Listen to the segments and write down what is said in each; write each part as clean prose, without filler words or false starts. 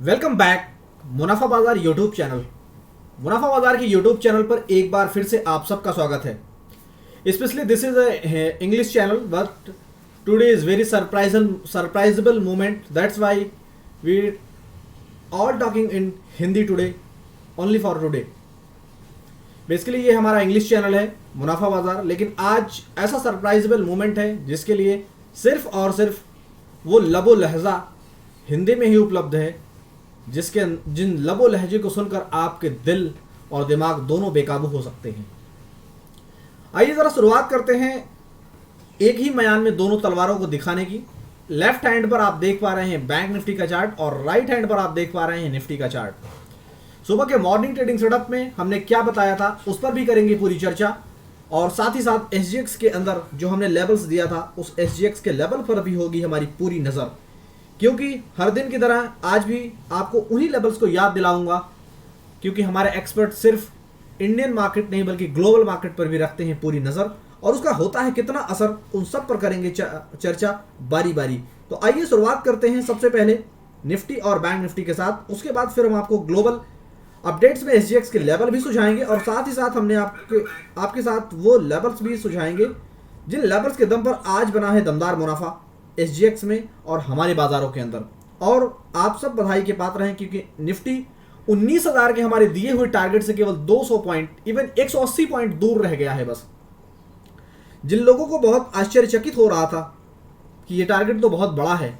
Welcome back मुनाफा बाजार YouTube channel. मुनाफा बाजार के यूट्यूब चैनल पर एक बार फिर से आप सबका स्वागत है। Specially this is English channel but today is very surprisable moment, that's why we all talking in Hindi today, only for today. Basically ये हमारा इंग्लिश चैनल है मुनाफा बाजार, लेकिन आज ऐसा सरप्राइजेबल मोमेंट है जिसके लिए सिर्फ और सिर्फ वो लबो लहजा हिंदी में ही उपलब्ध है, जिन लबो लहजे को सुनकर आपके दिल और दिमाग दोनों बेकाबू हो सकते हैं। आइए जरा शुरुआत करते हैं एक ही मयान में दोनों तलवारों को दिखाने की। लेफ्ट हैंड पर आप देख पा रहे हैं बैंक निफ्टी का चार्ट और राइट हैंड पर आप देख पा रहे हैं निफ्टी का चार्ट। सुबह के मॉर्निंग ट्रेडिंग सेटअप में हमने क्या बताया था उस पर भी करेंगे पूरी चर्चा, और साथ ही साथ एसजीएक्स के अंदर जो हमने लेवल्स दिया था उस एसजीएक्स के लेवल पर भी होगी हमारी पूरी नज़र, क्योंकि हर दिन की तरह आज भी आपको उन्हीं लेवल्स को याद दिलाऊंगा, क्योंकि हमारे एक्सपर्ट सिर्फ इंडियन मार्केट नहीं बल्कि ग्लोबल मार्केट पर भी रखते हैं पूरी नज़र, और उसका होता है कितना असर, उन सब पर करेंगे चर्चा बारी बारी। तो आइए शुरुआत करते हैं सबसे पहले निफ्टी और बैंक निफ्टी के साथ। उसके बाद फिर हम आपको ग्लोबल अपडेट्स में एसजीएक्स के लेवल भी सुझाएंगे, और साथ ही साथ हमने आपके साथ वो लेवल्स भी सुझाएंगे जिन लेवल्स के दम पर आज बना है दमदार मुनाफा एसजीएक्स में और हमारे बाजारों के अंदर। और आप सब बधाई के पात्र हैं, क्योंकि निफ्टी 19,000 के हमारे दिए हुए टारगेट से केवल 200 पॉइंट, इवन 180 पॉइंट दूर रह गया है बस। जिन लोगों को बहुत आश्चर्यचकित हो रहा था कि ये टारगेट तो बहुत बड़ा है,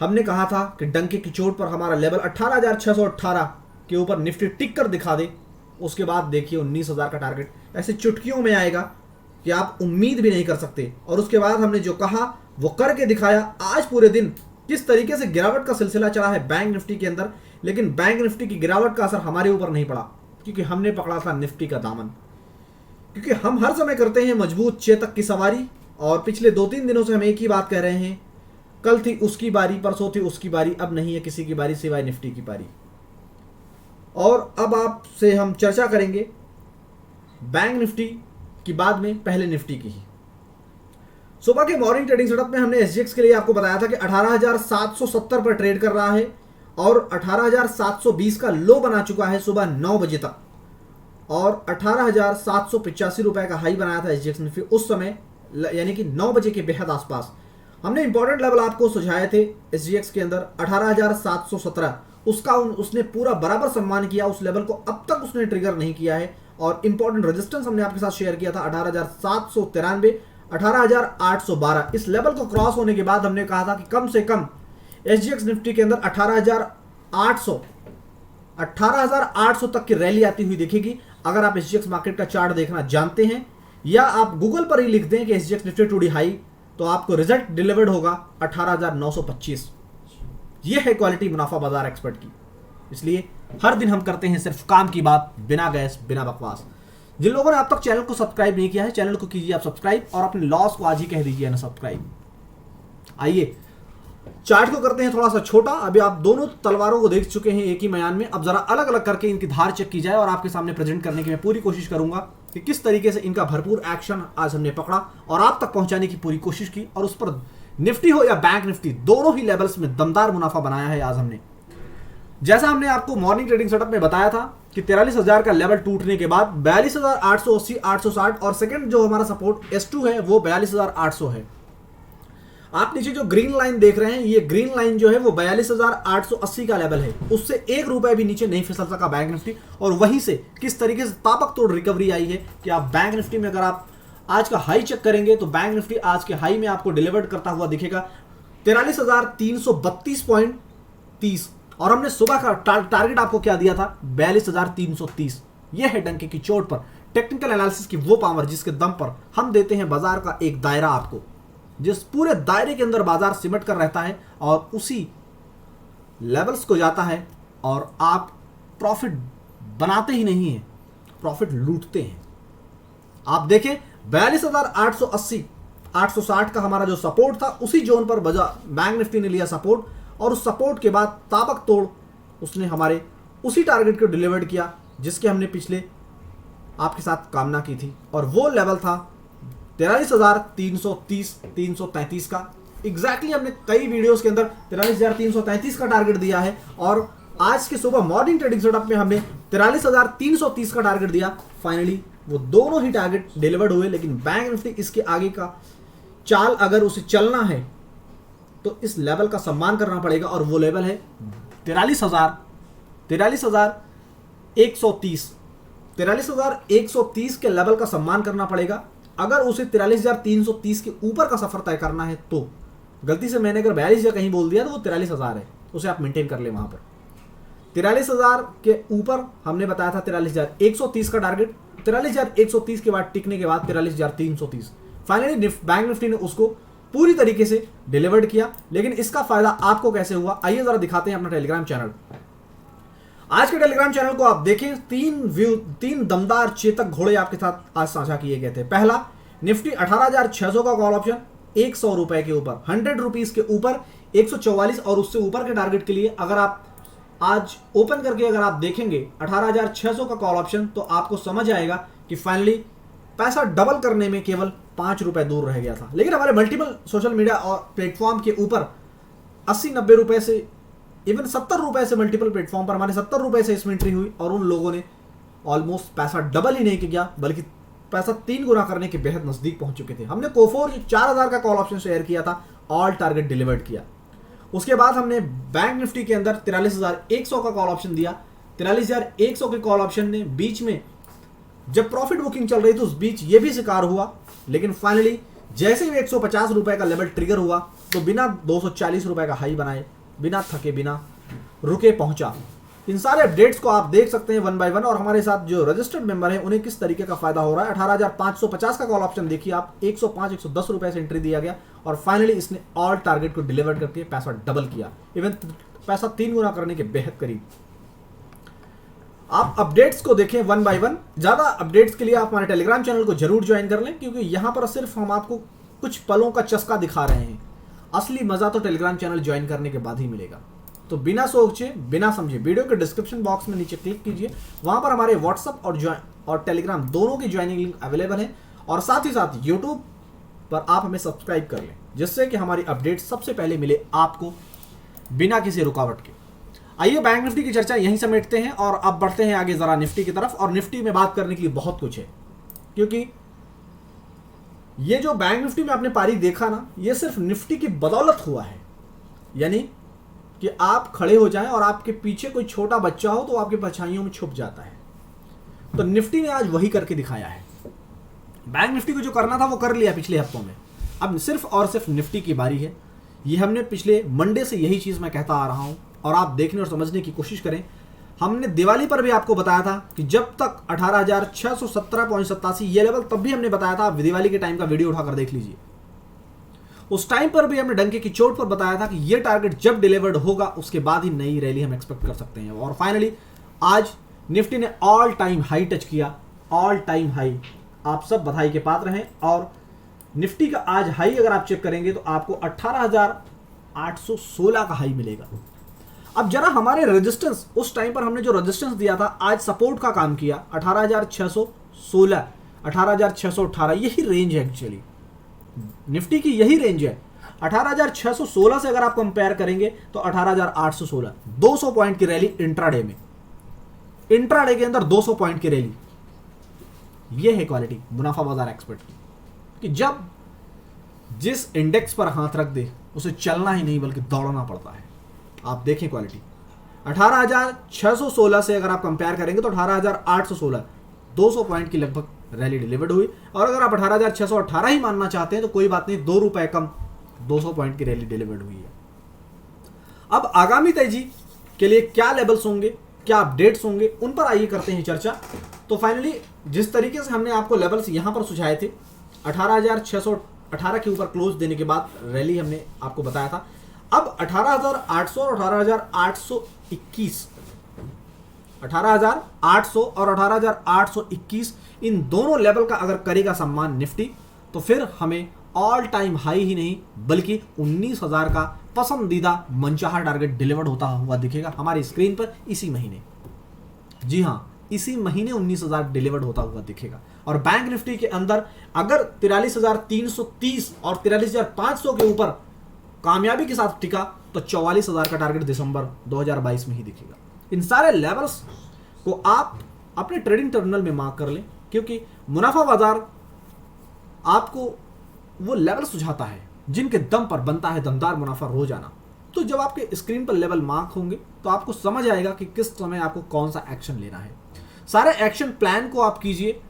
हमने कहा था कि डंके की चोट पर हमारा लेवल 18,618 के ऊपर निफ्टी टिक कर दिखा दे, उसके बाद देखिए 19,000 का टारगेट ऐसे चुटकियों में आएगा कि आप उम्मीद भी नहीं कर सकते। और उसके बाद हमने जो कहा वो करके दिखाया। आज पूरे दिन किस तरीके से गिरावट का सिलसिला चला है बैंक निफ्टी के अंदर, लेकिन बैंक निफ्टी की गिरावट का असर हमारे ऊपर नहीं पड़ा, क्योंकि हमने पकड़ा था निफ्टी का दामन। क्योंकि हम हर समय करते हैं मजबूत चेतक की सवारी, और पिछले 2-3 दिनों से हम एक ही बात कह रहे हैं, कल थी उसकी बारी, परसों थी उसकी बारी, अब नहीं है किसी की बारी सिवाय निफ्टी की बारी। और अब आपसे हम चर्चा करेंगे बैंक निफ्टी की बाद में पहले निफ्टी की ही। सुबह के मॉर्निंग ट्रेडिंग सेटअप में हमने एसजीएक्स के लिए आपको बताया था कि 18,770 पर ट्रेड कर रहा है और 18,720 का लो बना चुका है सुबह 9 बजे तक, और 18,785 रुपए का हाई बनाया था एसजीएक्स ने फिर उस समय, यानी कि 9 बजे के बेहद आसपास। हमने इंपॉर्टेंट लेवल आपको सुझाए थे एसजीएक्स के अंदर 18,717, उसका उसने पूरा बराबर सम्मान किया, उस लेवल को अब तक उसने ट्रिगर नहीं किया है। और इंपॉर्टेंट रेजिस्टेंस हमने आपके साथ शेयर किया था 18,793, 18,812। इस लेवल को क्रॉस होने के बाद हमने कहा था कि कम से कम एसजीएक्स निफ्टी के अंदर 18,800 तक की रैली आती हुई दिखेगी। अगर आप एसजीएक्स मार्केट का चार्ट देखना जानते हैं, या आप गूगल पर ही लिख दें कि एसजीएक्स निफ्टी टुडे हाई, तो आपको रिजल्ट डिलीवर्ड होगा 18,925। यह है क्वालिटी मुनाफा बाजार एक्सपर्ट की। इसलिए हर दिन हम करते हैं सिर्फ काम की बात, बिना गैस बिना बकवास। जिन लोगों ने अब तक चैनल को सब्सक्राइब नहीं किया है, चैनल को कीजिए आप सब्सक्राइब, और अपने लॉस को आज ही कह दीजिए ना सब्सक्राइब। आइए चार्ट को करते हैं थोड़ा सा छोटा। अभी आप दोनों तलवारों को देख चुके हैं एक ही मयान में, अब जरा अलग अलग करके इनकी धार चेक की जाए, और आपके सामने प्रेजेंट करने की मैं पूरी कोशिश करूंगा कि किस तरीके से इनका भरपूर एक्शन आज हमने पकड़ा और आप तक पहुंचाने की पूरी कोशिश की, और उस पर निफ्टी हो या बैंक निफ्टी दोनों ही लेवल्स में दमदार मुनाफा बनाया है आज हमने। जैसा हमने आपको मॉर्निंग ट्रेडिंग सेटअप में बताया था कि 43,000 का लेवल टूटने के बाद 42,880, 860, और सेकंड जो हमारा सपोर्ट S2 है वो 42,800 है। आप नीचे जो ग्रीन लाइन देख रहे हैं, ये ग्रीन लाइन जो है वो 42,880 का लेवल है, उससे 1 रुपए भी नीचे नहीं फिसल सका बैंक निफ्टी। और वहीं से किस तरीके से ताबक तोड़ रिकवरी आई है कि आप बैंक निफ्टी में अगर आप आज का हाई चेक करेंगे तो बैंक निफ्टी आज के हाई में आपको डिलीवर्ड करता हुआ दिखेगा 43,332.30, और हमने सुबह का टारगेट आपको क्या दिया था 42,330। यह है डंके की चोट पर टेक्निकल एनालिसिस की वो पावर जिसके दम पर हम देते हैं बाजार का एक दायरा आपको, जिस पूरे दायरे के अंदर बाजार सिमट कर रहता है और उसी लेवल्स को जाता है, और आप प्रॉफिट बनाते ही नहीं हैं, प्रॉफिट लूटते हैं। आप देखें 42,880, 860 का हमारा जो सपोर्ट था उसी जोन पर बैंक निफ्टी ने लिया सपोर्ट, और उस सपोर्ट के बाद ताबक तोड़ उसने हमारे उसी टारगेट को डिलीवर्ड किया जिसके हमने पिछले आपके साथ कामना की थी, और वो लेवल था 43,330, 333 का, एग्जैक्टली हमने कई वीडियोस के अंदर 43,333 का टारगेट दिया है और आज के सुबह मॉर्निंग ट्रेडिंग सेटअप में हमने 43,330 का टारगेट दिया। फाइनली वो दोनों ही टारगेट डिलीवर्ड हुए, लेकिन बैंक निफ्टी इसके आगे का चाल अगर उसे चलना है तो इस लेवल का सम्मान करना पड़ेगा और वो लेवल है 43,130 के लेवल का सम्मान करना पड़ेगा। अगर उसे 43,330 के ऊपर का सफर तय करना है तो गलती से मैंने अगर 42,000 कहीं बोल दिया तो वो 43,000 है, उसे आप मेंटेन कर ले वहां पर। 43,000 के ऊपर हमने बताया था 43,130 का टारगेट, 43,130 के बाद टिकने के बाद 43,330। फाइनली बैंक निफ्टी ने उसको पूरी तरीके से डिलीवर्ड किया। लेकिन इसका फायदा आपको कैसे हुआ, आइए जरा दिखाते हैं अपना टेलीग्राम चैनल। आज के टेलीग्राम चैनल को आप देखें, तीन दमदार चेतक घोड़े आपके साथ आज साझा किए गए थे। पहला, निफ्टी 18,600 का कॉल ऑप्शन 100 रुपए के ऊपर, 100 रुपीज के ऊपर 144 और उससे ऊपर के टारगेट के लिए अगर आप आज ओपन करके अगर आप देखेंगे 18,600 का कॉल ऑप्शन तो आपको समझ आएगा कि फाइनली पैसा डबल करने में केवल 5 रुपए दूर रह गया था। लेकिन हमारे मल्टीपल सोशल मीडिया और प्लेटफॉर्म के ऊपर 80-90 रुपए से इवन 70 रुपए से मल्टीपल प्लेटफॉर्म पर हमारे 70 रुपए से इसमें एंट्री हुई और उन लोगों ने ऑलमोस्ट पैसा डबल ही नहीं किया बल्कि पैसा 3 गुना करने के बेहद नजदीक पहुंच चुके थे। हमने कोफोर 4,000 का कॉल ऑप्शन शेयर किया था, ऑल टारगेट डिलीवर्ड किया। उसके बाद हमने बैंक निफ्टी के अंदर 43,100 का कॉल ऑप्शन दिया। 43,100 के कॉल ऑप्शन ने बीच में जब प्रॉफिट बुकिंग चल रही थी उस बीच ये भी शिकार हुआ, लेकिन फाइनली जैसे ही 150 रुपए का लेवल ट्रिगर हुआ तो बिना 240 रुपए का हाई बनाए, बिना थके, बिना रुके पहुंचा। इन सारे अपडेट्स को आप देख सकते हैं वन बाय वन और हमारे साथ जो रजिस्टर्ड मेंबर हैं उन्हें किस तरीके का फायदा हो रहा है। 18,550 का कॉल ऑप्शन देखिए आप, 105-110 रुपए से एंट्री दिया गया और फाइनली इसने ऑल टारगेट को डिलीवर करके पैसा डबल किया, इवन पैसा 3 गुना करने के बेहद करीब। आप अपडेट्स को देखें वन बाय वन। ज्यादा अपडेट्स के लिए आप हमारे टेलीग्राम चैनल को जरूर ज्वाइन कर लें, क्योंकि यहां पर सिर्फ हम आपको कुछ पलों का चस्का दिखा रहे हैं। असली मजा तो टेलीग्राम चैनल ज्वाइन करने के बाद ही मिलेगा। तो बिना सोचे बिना समझे वीडियो के डिस्क्रिप्शन बॉक्स में नीचे क्लिक कीजिए, वहां पर हमारे व्हाट्सएप और टेलीग्राम दोनों की ज्वाइनिंग लिंक अवेलेबल है और साथ ही साथ यूट्यूब पर आप हमें सब्सक्राइब कर लें, जिससे कि हमारी अपडेट सबसे पहले मिले आपको बिना किसी रुकावट के। आइए बैंक निफ्टी की चर्चा यहीं समेटते हैं और अब बढ़ते हैं आगे जरा निफ्टी की तरफ। और निफ्टी में बात करने के लिए बहुत कुछ है, क्योंकि ये जो बैंक निफ्टी में आपने पारी देखा ना, ये सिर्फ निफ्टी की बदौलत हुआ है। यानी कि आप खड़े हो जाएं और आपके पीछे कोई छोटा बच्चा हो तो आपके परछाइयों में छुप जाता है। तो निफ्टी ने आज वही करके दिखाया है। बैंक निफ्टी को जो करना था वो कर लिया पिछले हफ्तों में, अब सिर्फ और सिर्फ निफ्टी की बारी है। ये हमने पिछले मंडे से यही चीज मैं कहता आ रहा हूं और आप देखने और समझने की कोशिश करें। हमने दिवाली पर भी आपको बताया था कि जब तक 18,617.87 ये लेवल, तब भी हमने बताया था, आप दिवाली के टाइम का वीडियो उठाकर देख लीजिए। उस टाइम पर भी हमने डंके की चोट पर बताया था कि ये टारगेट जब डिलीवर्ड होगा उसके बाद ही नई रैली हम एक्सपेक्ट कर सकते हैं। और फाइनली आज निफ्टी ने ऑल टाइम हाई टच किया, ऑल टाइम हाई। आप सब बधाई के पात्र हैं। और निफ्टी का आज हाई अगर आप चेक करेंगे तो आपको 18,816 का हाई मिलेगा। अब जरा हमारे रेजिस्टेंस, उस टाइम पर हमने जो रेजिस्टेंस दिया था आज सपोर्ट का काम किया, 18,616, 18,618, यही रेंज है एक्चुअली निफ्टी की, यही रेंज है। 18,616 से अगर आप कंपेयर करेंगे तो 18,816, 200 पॉइंट की रैली इंट्राडे में, इंट्राडे के अंदर 200 पॉइंट की रैली। यह है क्वालिटी मुनाफा बाजार एक्सपर्ट की, कि जब जिस इंडेक्स पर हाथ रख दे उसे चलना ही नहीं बल्कि दौड़ना पड़ता है। आप देखें क्वालिटी 18,616 से अगर आप कंपेयर करेंगे तो 18,816, 200 पॉइंट की लगभग रैली डिलीवर्ड हुई। और अगर आप 18,618 ही मानना चाहते हैं तो कोई बात नहीं, 2 रुपए कम 200 पॉइंट की रैली डिलीवर्ड हुई है। अब आगामी तेजी के लिए क्या लेवल्स होंगे, क्या अपडेट्स होंगे, उन पर आइए करते हैं चर्चा। तो फाइनली जिस तरीके से हमने आपको लेवल्स यहां पर सुझाए थे, 18,618 के ऊपर क्लोज देने के बाद रैली हमने आपको बताया था। अब 18,800 और 18,821, 18,800 और 18,821 इन दोनों लेवल का अगर करेगा सम्मान निफ्टी तो फिर हमें ऑल टाइम हाई ही नहीं बल्कि 19,000 का पसंदीदा मनचाहा टारगेट डिलीवर्ड होता हुआ दिखेगा हमारी स्क्रीन पर इसी महीने। जी हां, इसी महीने 19,000 डिलीवर्ड होता हुआ दिखेगा। और बैंक निफ्टी के अंदर अगर 43,330 और 43,500 के ऊपर कामयाबी के साथ टिका तो 44,000 का टारगेट दिसंबर 2022 में ही दिखेगा। इन सारे लेवल्स को आप अपने ट्रेडिंग टर्मिनल में मार्क कर लें, क्योंकि मुनाफा बाजार आपको वो लेवल सुझाता है जिनके दम पर बनता है दमदार मुनाफा रोजाना। तो जब आपके स्क्रीन पर लेवल मार्क होंगे तो आपको समझ आएगा कि किस समय आपको कौन सा एक्शन लेना है। सारे एक्शन प्लान को आप कीजिए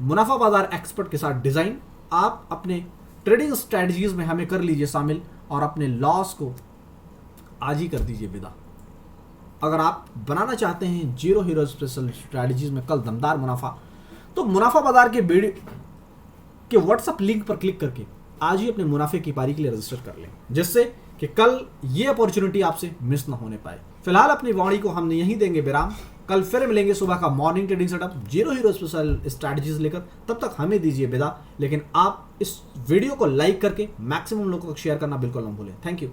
मुनाफा बाजार एक्सपर्ट के साथ डिजाइन। आप अपने ट्रेडिंग स्ट्रेटजीज में हमें कर लीजिए शामिल और अपने लॉस को आज ही कर दीजिए विदा। अगर आप बनाना चाहते हैं जीरो हीरो स्पेशल स्ट्रेटजीज में कल दमदार मुनाफा, तो मुनाफा बाजार के वीडियो के व्हाट्सएप लिंक पर क्लिक करके आज ही अपने मुनाफे की पारी के लिए रजिस्टर कर लें, जिससे कि कल ये अपॉर्चुनिटी आपसे मिस ना होने पाए। फिलहाल अपनी वाणी को हमने यहीं देंगे विराम। कल फिर मिलेंगे सुबह का morning trading setup zero hero special strategies लेकर। तब तक हमें दीजिए विदा, लेकिन आप इस वीडियो को लाइक करके मैक्सिमम लोगों को शेयर करना बिल्कुल ना भूलें। Thank you.